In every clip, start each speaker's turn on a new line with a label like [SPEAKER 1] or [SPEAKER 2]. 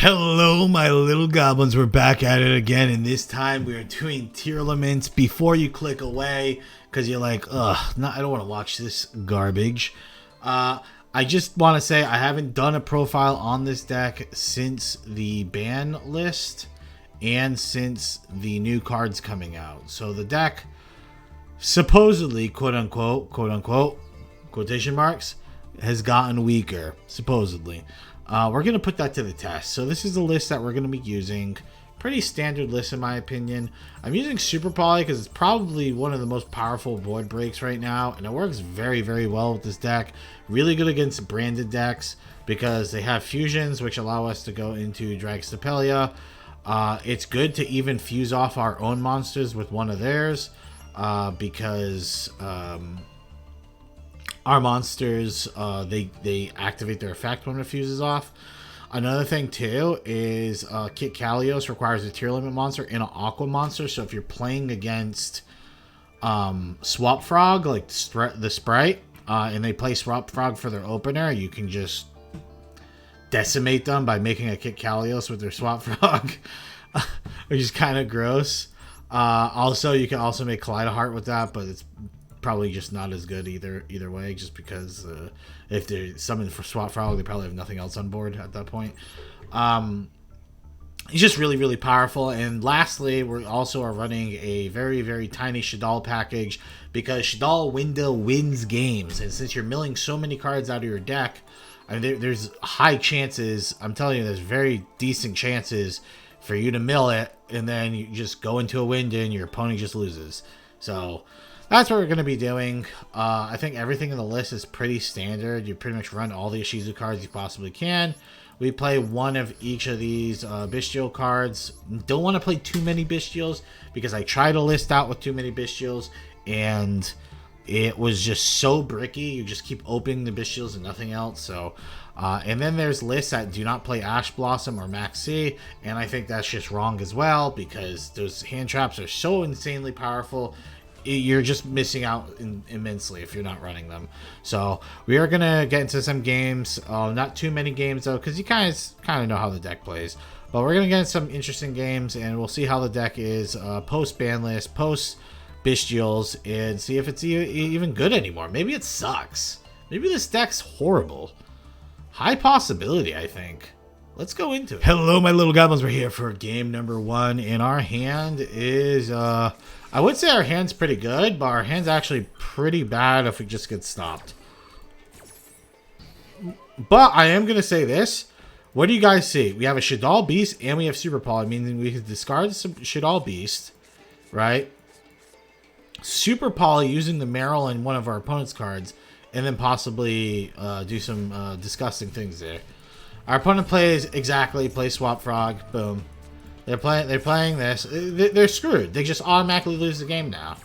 [SPEAKER 1] Hello, my little goblins. We're back at it again, and this time we are doing Tearlaments. Before you click away, because you're like, ugh, no, I don't want to watch this garbage. I just want to say I haven't done a profile on this deck since the ban list and since the new cards coming out. So the deck supposedly, quote unquote, quotation marks, has gotten weaker, supposedly. We're going to put that to the test. So this is the list that we're going to be using. Pretty standard list in my opinion. I'm using Super Poly because it's probably one of the most powerful board breaks right now. And it works very, very well with this deck. Really good against branded decks because they have fusions which allow us to go into Dragstapelia. It's good to even fuse off our own monsters with one of theirs because... our monsters, they activate their effect when it fuses off. Another thing too is Kit Kalios requires a Tearlaments monster and an Aqua monster. So if you're playing against Swap Frog, like the Sprite, and they play Swap Frog for their opener, you can just decimate them by making a Kit Kalios with their Swap Frog, which is kind of gross. Also, you can also make Kaleidoheart with that, but it's probably just not as good either way, just because if they're summoned for Swap Frog, they probably have nothing else on board at that point. He's just really, really powerful. And lastly, we also are running a very, very tiny Shaddoll package because Shaddoll window wins games. And since you're milling so many cards out of your deck, I mean, there's high chances, I'm telling you, there's very decent chances for you to mill it, and then you just go into a wind and your opponent just loses. So that's what we're going to be doing. I think everything in the list is pretty standard. You pretty much run all the Ishizu cards you possibly can. We play one of each of these Bestial cards. Don't want to play too many Bestials because I tried to list out with too many Bestials and it was just so bricky. You just keep opening the Bestials and nothing else. So, and then there's lists that do not play Ash Blossom or Maxi, and I think that's just wrong as well because those hand traps are so insanely powerful. You're just missing out immensely if you're not running them. So we are gonna get into some games. Not too many games though, because you kind of know how the deck plays. But we're gonna get into some interesting games, and we'll see how the deck is post ban list, post Bestials, and see if it's even good anymore. Maybe it sucks. Maybe this deck's horrible. High possibility, I think. Let's go into it. Hello, my little goblins. We're here for game number 1, and our hand is I would say our hand's pretty good, but our hand's actually pretty bad if we just get stopped. But I am going to say this. What do you guys see? We have a Shaddoll Beast and we have Super Poly, meaning we can discard some Shaddoll Beast, right? Super Poly using the Meryl in one of our opponent's cards, and then possibly do some disgusting things there. Our opponent plays Swap Frog, boom. They're playing this. They're screwed. They just automatically lose the game now.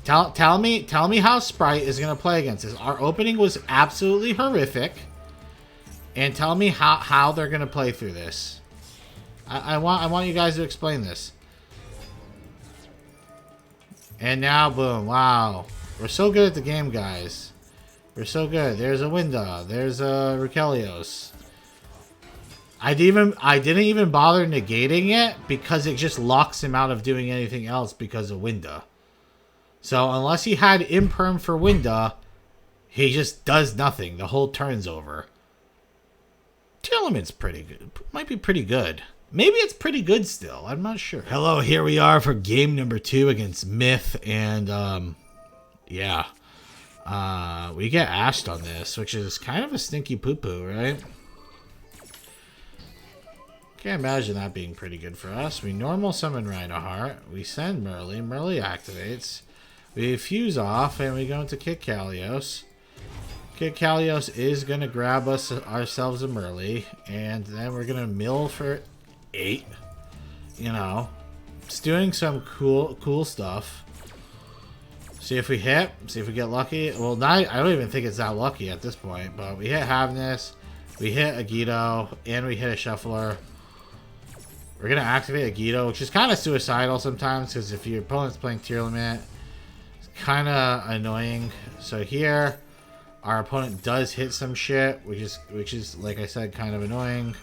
[SPEAKER 1] Tell me how Sprite is gonna play against this. Our opening was absolutely horrific, and tell me how they're gonna play through this. I want you guys to explain this. And now, boom! Wow, we're so good at the game, guys. We're so good. There's a Winda. There's a Rukelios. I didn't even bother negating it because it just locks him out of doing anything else because of Winda. So unless he had Imperm for Winda, he just does nothing. The whole turn's over. Tearlaments pretty good. Might be pretty good. Maybe it's pretty good still. I'm not sure. Hello, here we are for game number 2 against Myth, and yeah. We get ashed on this, which is kind of a stinky poo-poo, right? Can't imagine that being pretty good for us. We normal summon Rhinoheart. We send Merly. Merly activates. We fuse off, and we go into Kit Kalios. Kit Kalios is going to grab ourselves a Merly, and then we're going to mill for 8. You know, it's doing some cool stuff. See if we hit. See if we get lucky. Well, I don't even think it's that lucky at this point, but we hit Havness, we hit a yugioh, and we hit a Shuffler. We're going to activate a yugioh, which is kind of suicidal sometimes, because if your opponent's playing Tearlaments, it's kind of annoying. So here, Our opponent does hit some shit, which is like I said, kind of annoying.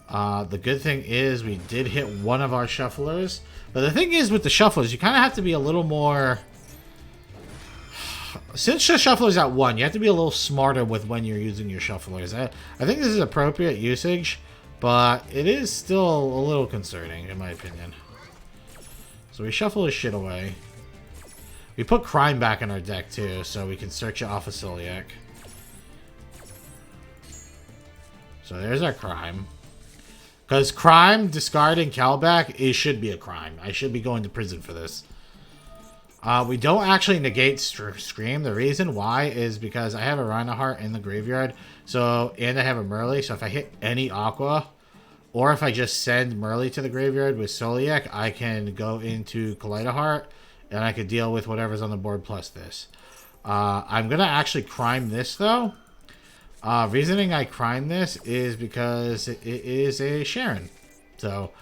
[SPEAKER 1] The good thing is we did hit one of our shufflers. But the thing is with the shufflers, you kind of have to be a little more... Since the shuffler's at 1, you have to be a little smarter with when you're using your shufflers. I think this is appropriate usage, but it is still a little concerning, in my opinion. So we shuffle his shit away. We put Crime back in our deck, too, so we can search it off of Celiac. So there's our Crime. Because Crime, discarding Calback, it should be a crime. I should be going to prison for this. We don't actually negate Scream. The reason why is because I have a Rhinoheart in the graveyard. So, and I have a Merle. So if I hit any Aqua, or if I just send Merle to the graveyard with Celiac, I can go into Kaleidoheart, and I could deal with whatever's on the board plus this. I'm going to actually crime this, though. Reasoning I crime this is because it is a Sharon. So,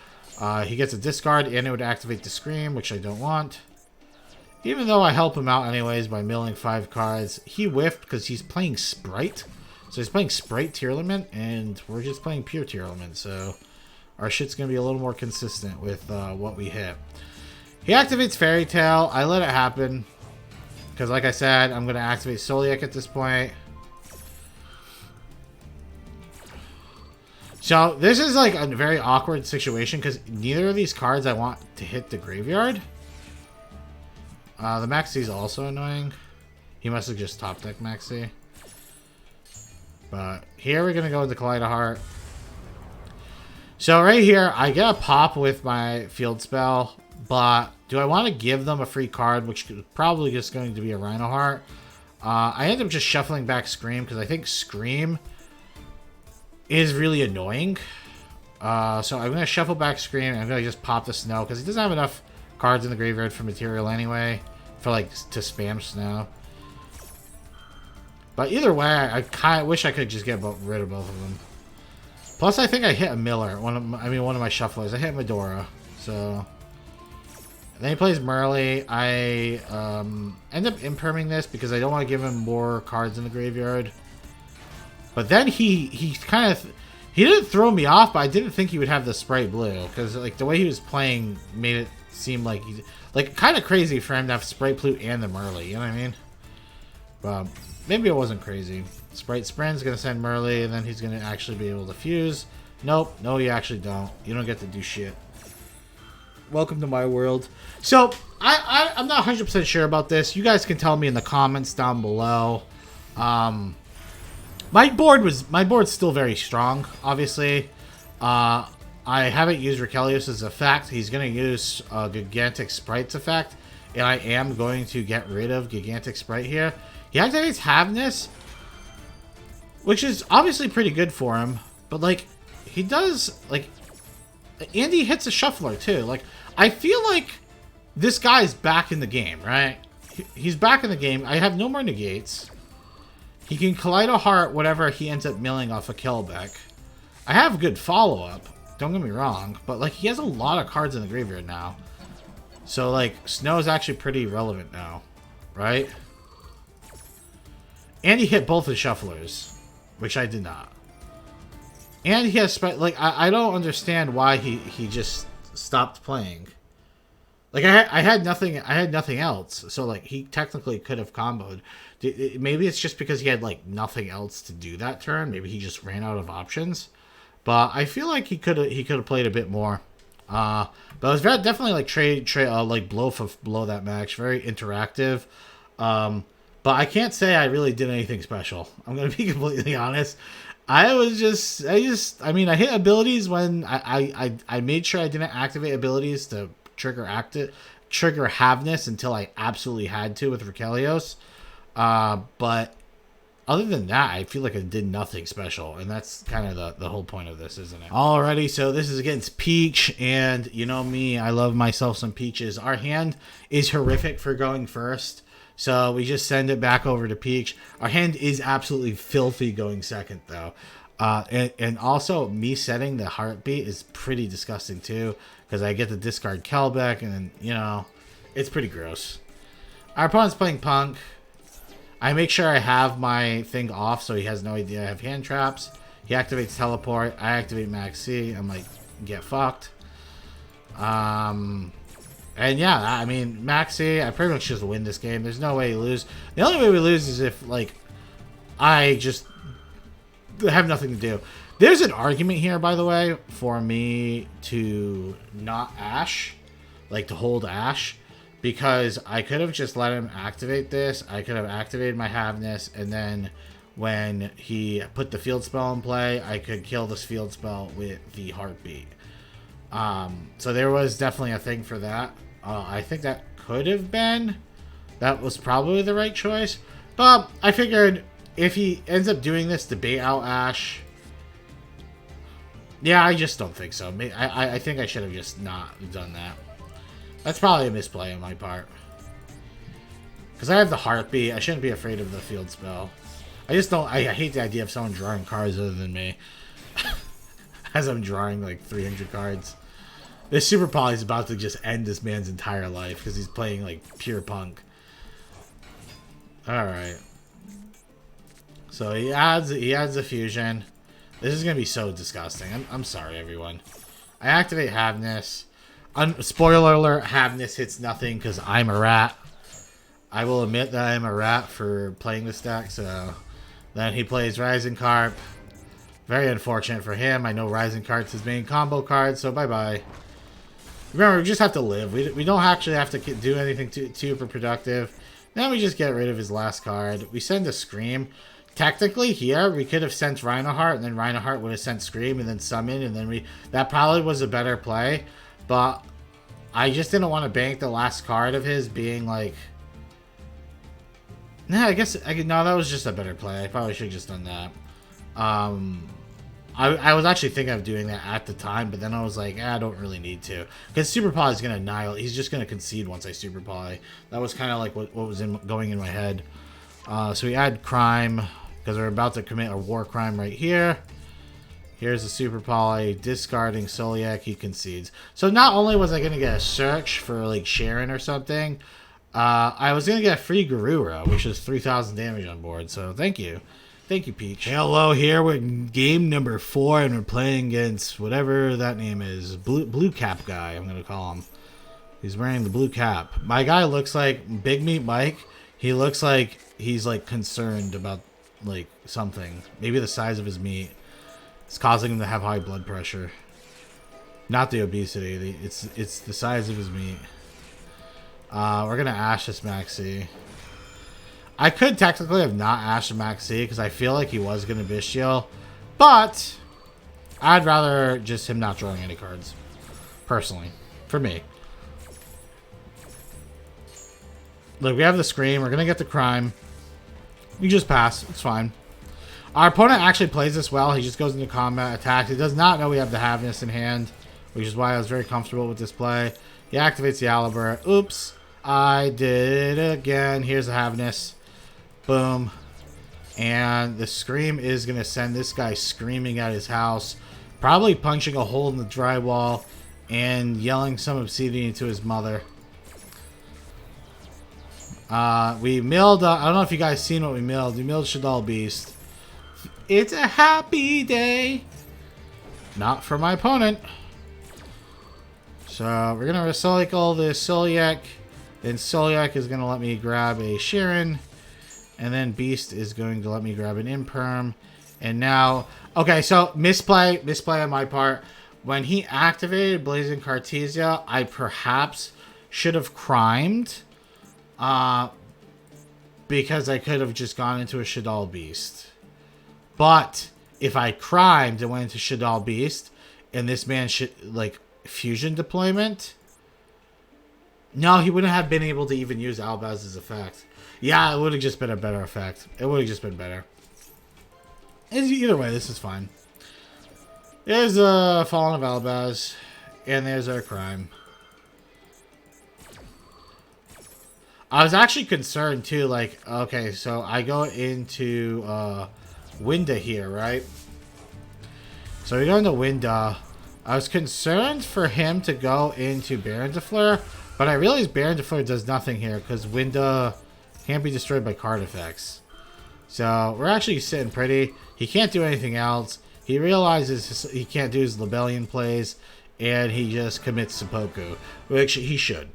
[SPEAKER 1] he gets a discard, and it would activate the Scream, which I don't want. Even though I help him out anyways by milling 5 cards, he whiffed because he's playing Sprite. So he's playing Sprite Tearlament, and we're just playing pure Tearlament. So our shit's going to be a little more consistent with what we hit. He activates Fairy Tale. I let it happen. Because like I said, I'm going to activate Celiac at this point. So this is like a very awkward situation because neither of these cards I want to hit the graveyard. The Maxi is also annoying. He must have just top deck Maxi. But here we're going to go with the Kaleidoheart. So right here, I get a pop with my field spell. But do I want to give them a free card, which is probably just going to be a Rhinoheart? I end up just shuffling back Scream because I think Scream is really annoying. So I'm going to shuffle back Scream and I'm going to just pop the Snow because he doesn't have enough cards in the graveyard for material anyway, for like to spam Snow. But either way, I kind of wish I could just get rid of both of them. Plus, I think I hit a Miller. One of my shufflers. I hit Medora. So and then he plays Merle. I end up imperming this because I don't want to give him more cards in the graveyard. But then he kind of he didn't throw me off, but I didn't think he would have the Sprite Blue because like the way he was playing made it seem like he's like kind of crazy for him to have Sprite Blue and the Merle. You know what I mean? But maybe it wasn't crazy. Sprite Sprint's gonna send Merle, and then he's gonna actually be able to fuse. Nope, no, you actually don't. You don't get to do shit. Welcome to my world. So I'm not 100% sure about this. You guys can tell me in the comments down below. My board's still very strong. Obviously, I haven't used Rakelios' effect. He's going to use Gigantic Sprite's effect, and I am going to get rid of Gigantic Sprite here. He activates Havness, which is obviously pretty good for him, but like he does like, and he hits a Shuffler too. Like I feel like this guy's back in the game, right? He's back in the game. I have no more negates. He can Kaleidoheart whatever he ends up milling off of Kelbeck. I have good follow-up. Don't get me wrong, but like he has a lot of cards in the graveyard now. So like Snow is actually pretty relevant now, right? And he hit both his Shufflers, which I did not. And he has like I don't understand why he just stopped playing. Like I had nothing else, so like he technically could have comboed. Maybe it's just because he had like nothing else to do that turn. Maybe he just ran out of options. But I feel like he could have played a bit more. But it was definitely like like blow for blow that match. Very interactive. But I can't say I really did anything special. I'm gonna be completely honest. I mean, I hit abilities when I made sure I didn't activate abilities to trigger Havness until I absolutely had to with Rakelios. But other than that, I feel like I did nothing special, and that's kind of the whole point of this, isn't it? Alrighty, so this is against Peach, and you know me, I love myself some Peaches. Our hand is horrific for going first, so we just send it back over to Peach. Our hand is absolutely filthy going second, though. And also, me setting the Heartbeat is pretty disgusting, too, because I get to discard Kelbeck, and then, you know, it's pretty gross. Our opponent's playing Punk. I make sure I have my thing off so he has no idea I have hand traps. He activates teleport. I activate Max C. I'm like, get fucked. And yeah, I mean, Max C, I pretty much just win this game. There's no way you lose. The only way we lose is if, like, I just have nothing to do. There's an argument here, by the way, for me to not Ash, like to hold Ash, because I could have just let him activate this. I could have activated my Havness, and then when he put the field spell in play, I could kill this field spell with the Heartbeat. So there was definitely a thing for that. I think that could have been. That was probably the right choice. But I figured if he ends up doing this to bait out Ash... Yeah, I just don't think so. I think I should have just not done that. That's probably a misplay on my part. Because I have the Heartbeat. I shouldn't be afraid of the field spell. I just don't... I hate the idea of someone drawing cards other than me. As I'm drawing like 300 cards. This Super Poly is about to just end this man's entire life because he's playing like pure punk. Alright. So he adds the fusion. This is gonna be so disgusting. I'm sorry, everyone. I activate Havness. Spoiler alert, Havness hits nothing because I'm a rat. I will admit that I'm a rat for playing this deck, so then he plays Rising Carp. Very unfortunate for him. I know Rising Carp's his main combo card, so bye-bye. Remember, we just have to live. We don't actually have to do anything too productive. Then we just get rid of his last card. We send a Scream. Technically, here, we could have sent Reinhardt, and then Reinhardt would have sent Scream, and then Summon, and then that probably was a better play. But I just didn't want to bank the last card of his being like... Nah, I guess... No, that was just a better play. I probably should have just done that. I was actually thinking of doing that at the time, but then I was like, I don't really need to. Because Super Poly is going to annihilate. He's just going to concede once I Super Poly. That was kind of like what was going in my head. So we add Crime, because we're about to commit a war crime right here. Here's the Super Poly, discarding Soliak, he concedes. So not only was I going to get a search for like Sharon or something, I was going to get a free Garura, which is 3,000 damage on board. So thank you. Thank you, Peach. Hello, here with game number 4, and we're playing against whatever that name is. Blue cap guy, I'm going to call him. He's wearing the blue cap. My guy looks like Big Meat Mike. He looks like he's like concerned about like something. Maybe the size of his meat. It's causing him to have high blood pressure. Not the obesity. It's the size of his meat. We're going to Ash this Maxi. I could technically have not Ashed Maxi because I feel like he was going to Bestial. But I'd rather just him not drawing any cards. Personally. For me. Look, we have the Scream. We're going to get the Crime. We just pass. It's fine. Our opponent actually plays this well. He just goes into combat, attacks. He does not know we have the Havness in hand, which is why I was very comfortable with this play. He activates the Alibur. Oops. I did it again. Here's the Havness. Boom. And the Scream is going to send this guy screaming at his house. Probably punching a hole in the drywall and yelling some obscenity to his mother. We milled, I don't know if you guys seen what we milled. We milled Shaddoll Beast. It's a happy day. Not for my opponent. So we're going to recycle the Soliak. Then Soliak is going to let me grab a Sharon. And then Beast is going to let me grab an Imperm. And now... Okay, so misplay on my part. When he activated Blazing Cartesia, I perhaps should have crimed. Because I could have just gone into a Shaddoll Beast. But if I crimed and went into Shaddoll Beast, and this man should like fusion deployment, no, he wouldn't have been able to even use Albaz's effect. Yeah, it would have just been a better effect. It would have just been better. Either way, this is fine. There's a Fallen of Albaz, and there's our Crime. I was actually concerned too, like, okay, so I go into Winda here, right? So we go into Winda. I was concerned for him to go into Baron de Fleur, but I realized Baron de Fleur does nothing here because Winda Can't be destroyed by card effects. So we're actually sitting pretty. He can't do anything else. He realizes he can't do his Lebellion plays, and he just commits seppuku, which he should.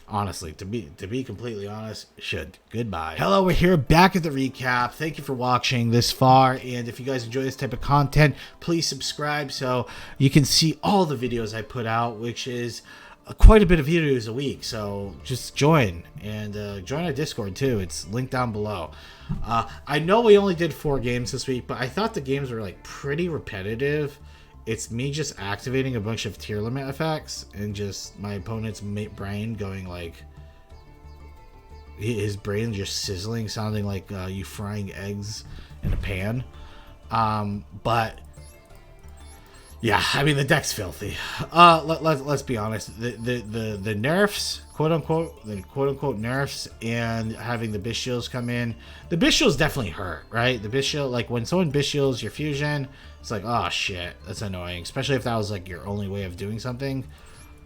[SPEAKER 1] Honestly, to be completely honest, should. Goodbye. Hello, we're here back at the recap. Thank you for watching this far, and if you guys enjoy this type of content, please subscribe so you can see all the videos I put out, which is quite a bit of videos a week. So just join, and join our Discord too. It's linked down below. I know we only did 4 games this week, but I thought the games were like pretty repetitive. It's me just activating a bunch of Tearlaments effects and just my opponent's brain going like, his brain just sizzling, sounding like you frying eggs in a pan. But yeah, I mean the deck's filthy. Let's be honest. The nerfs, quote unquote nerfs, and having the Bestials come in. The Bestials definitely hurt, right? The Bestial, like when someone Bestials your fusion, it's like, oh shit, that's annoying. Especially if that was like your only way of doing something.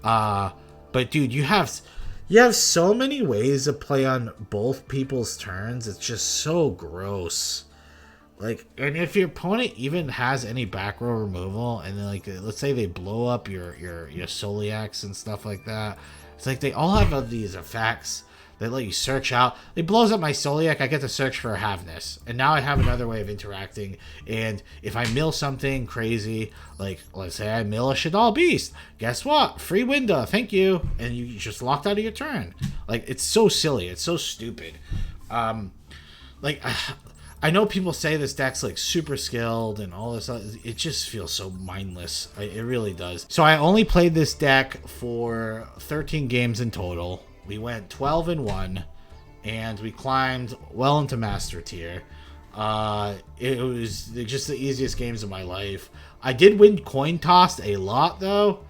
[SPEAKER 1] But dude, you have so many ways to play on both people's turns. It's just so gross. Like, and if your opponent even has any back row removal, and then like, let's say they blow up your Soliacs and stuff like that, it's like they all have these effects that let you search out. It blows up my Soliac, I get to search for a Havness, and now I have another way of interacting. And if I mill something crazy, like let's say I mill a Shadal Beast, guess what? Free window, thank you, and you just locked out of your turn. Like, it's so silly, it's so stupid. Like, I know people say this deck's like super skilled and all this other, it just feels so mindless. It really does. So I only played this deck for 13 games in total. We went 12-1, and we climbed well into Master Tier. It was just the easiest games of my life. I did win coin tossed a lot though.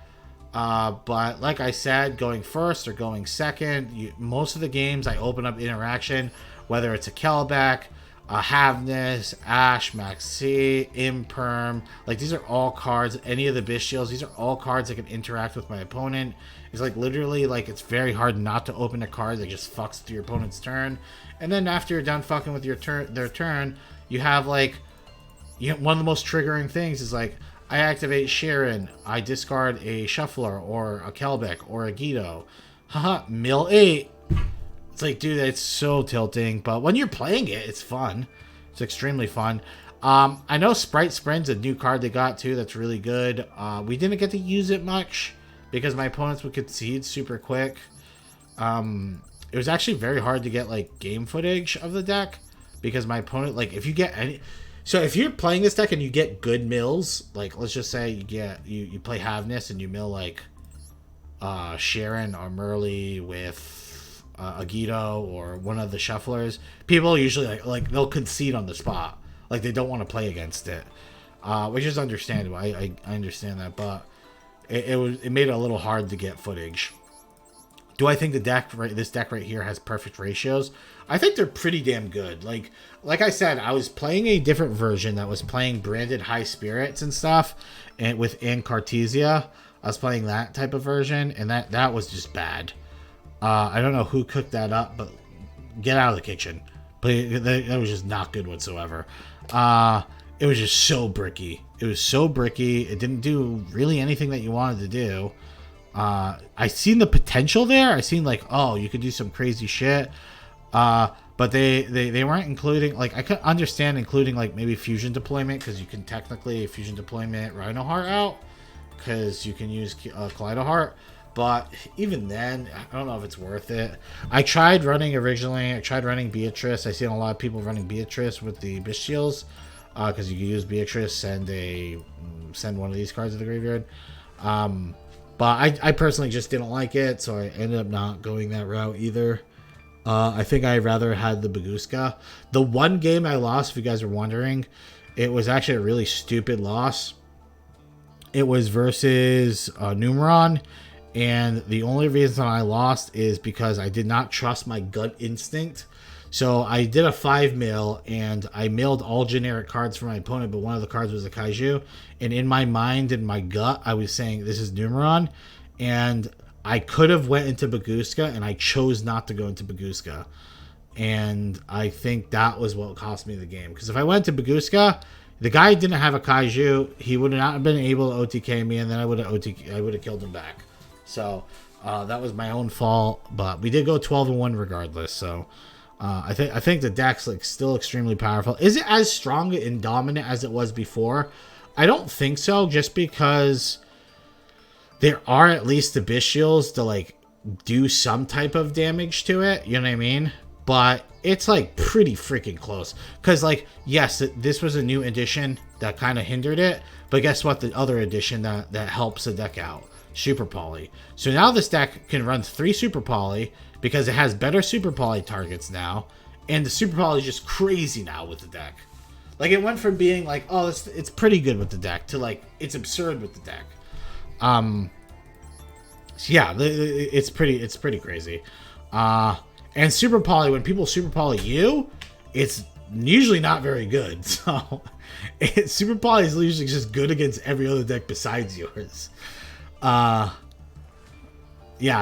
[SPEAKER 1] But like I said, going first or going second, most of the games I open up interaction, whether it's a Kelbeck, Havness, Ash, Maxi, Imperm, like these are all cards. Any of the Bestials, these are all cards that can interact with my opponent. It's like literally like it's very hard not to open a card that just fucks with your opponent's turn. And then after you're done fucking with their turn, you have like, one of the most triggering things is like, I activate Sharon, I discard a Shuffler or a Kelbeck or a Yugioh. Haha, mill 8. It's like, dude, it's so tilting, but when you're playing it, it's fun. It's extremely fun. I know Sprite Sprint's a new card they got too that's really good. We didn't get to use it much because my opponents would concede super quick. It was actually very hard to get like game footage of the deck because my opponent, like, if you get any, so if you're playing this deck and you get good mills, like let's just say you play Havness and you mill like Sharon or Merle with a Yugioh or one of the Shufflers, people usually like they'll concede on the spot, like they don't want to play against it, which is understandable. I understand that, but it made it a little hard to get footage. Do I think this deck right here has perfect ratios? I think they're pretty damn good. Like I said, I was playing a different version that was playing branded high spirits and stuff, and within Cartesia, I was playing that type of version, and that was just bad. I don't know who cooked that up, but get out of the kitchen. But that was just not good whatsoever. It was just so bricky. It was so bricky. It didn't do really anything that you wanted to do. I seen the potential there. I seen like, oh, you could do some crazy shit. But they weren't including, like, I could understand including like maybe fusion deployment, because you can technically fusion deployment Rhino Heart out, because you can use Kaleido Heart. But even then, I don't know if it's worth it. I tried running originally. I tried running Beatrice. I seen a lot of people running Beatrice with the Bestials, because you can use Beatrice, send one of these cards to the graveyard. But I personally just didn't like it, so I ended up not going that route either. I think I rather had the Baguska. The one game I lost, if you guys are wondering, it was actually a really stupid loss. It was versus Numeron. And the only reason I lost is because I did not trust my gut instinct. So I did a 5 mill, and I milled all generic cards for my opponent, but one of the cards was a Kaiju. And in my mind and my gut, I was saying, this is Numeron. And I could have went into Baguska, and I chose not to go into Baguska. and I think that was what cost me the game. Because if I went to Baguska, the guy didn't have a kaiju. He would not have been able to OTK me, and then I would have killed him back. So that was my own fault. But we did go 12-1 regardless. So I think the deck's like still extremely powerful. Is it as strong and dominant as it was before? I don't think so. Just because there are at least the Bestials to like do some type of damage to it. You know what I mean? But it's like pretty freaking close. Because like, yes, this was a new edition that kind of hindered it. But guess what? The other edition that helps the deck out. Super Poly. So now this deck can run 3 Super Poly because it has better Super Poly targets now. And the Super Poly is just crazy now with the deck. Like it went from being like, oh, it's pretty good with the deck to like, it's absurd with the deck. Yeah, it's pretty crazy. And Super Poly, when people Super Poly you, it's usually not very good. So Super Poly is usually just good against every other deck besides yours. Yeah,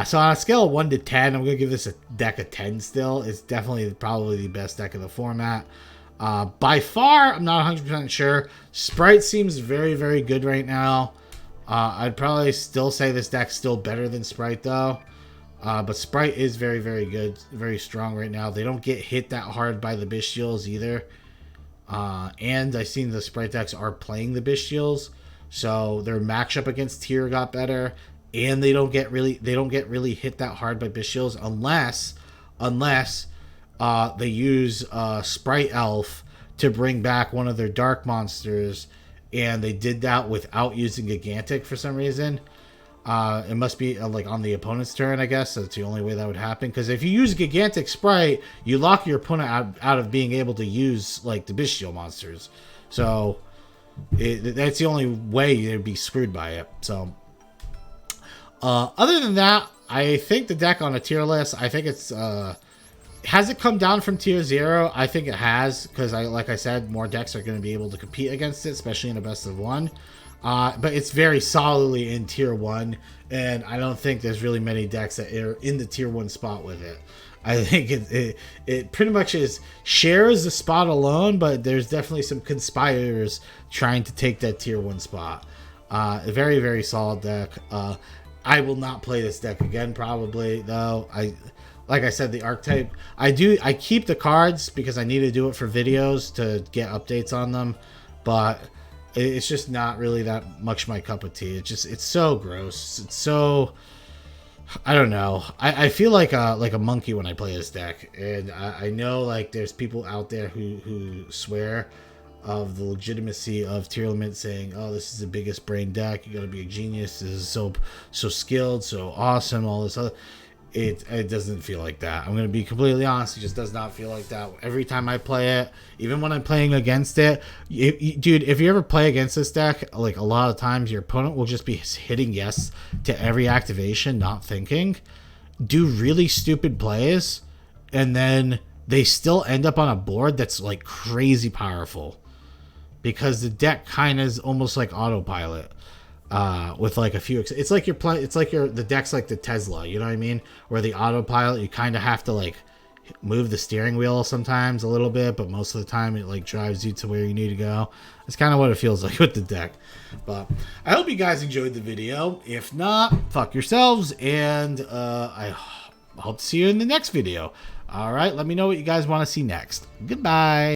[SPEAKER 1] so on a scale of 1 to 10, I'm going to give this a deck a 10 still. It's definitely probably the best deck in the format. By far, I'm not 100% sure. Sprite seems very, very good right now. I'd probably still say this deck's still better than Sprite, though. But Sprite is very, very good, very strong right now. They don't get hit that hard by the Bestials either. And I've seen the Sprite decks are playing the Bestials, so their matchup against Tier got better, and they don't get really hit that hard by Bestials unless they use Sprite Elf to bring back one of their dark monsters, and they did that without using Gigantic for some reason. It must be like on the opponent's turn, I guess. That's the only way that would happen. Because if you use Gigantic Sprite, you lock your opponent out of being able to use like the Bestial monsters. So that's the only way you'd be screwed by it. So other than that, I think the deck on a tier list, I think it's has it come down from tier 0? I think it has, because like I said, more decks are going to be able to compete against it, especially in a best of 1. But it's very solidly in tier 1, and I don't think there's really many decks that are in the tier 1 spot with it. I think it pretty much shares the spot alone, but there's definitely some conspirators trying to take that tier 1 spot. A very, very solid deck. I will not play this deck again, probably, though. Like I said, the archetype, I keep the cards because I need to do it for videos to get updates on them, but it's just not really that much my cup of tea. It's so gross. It's so, I don't know. I feel like a monkey when I play this deck, and I know like there's people out there who swear of the legitimacy of Tearlaments, saying, "Oh, this is the biggest brain deck. You got to be a genius. This is so skilled, so awesome. All this other." It doesn't feel like that. I'm going to be completely honest. It just does not feel like that. Every time I play it, even when I'm playing against it, dude, if you ever play against this deck, like a lot of times your opponent will just be hitting yes to every activation, not thinking, do really stupid plays, and then they still end up on a board that's like crazy powerful because the deck kind of is almost like autopilot. With like a few, it's like the deck's like the Tesla, you know what I mean? Where the autopilot, you kind of have to like move the steering wheel sometimes a little bit, but most of the time it like drives you to where you need to go. That's kind of what it feels like with the deck. But I hope you guys enjoyed the video. If not, fuck yourselves, and I hope to see you in the next video. All right, let me know what you guys want to see next. Goodbye.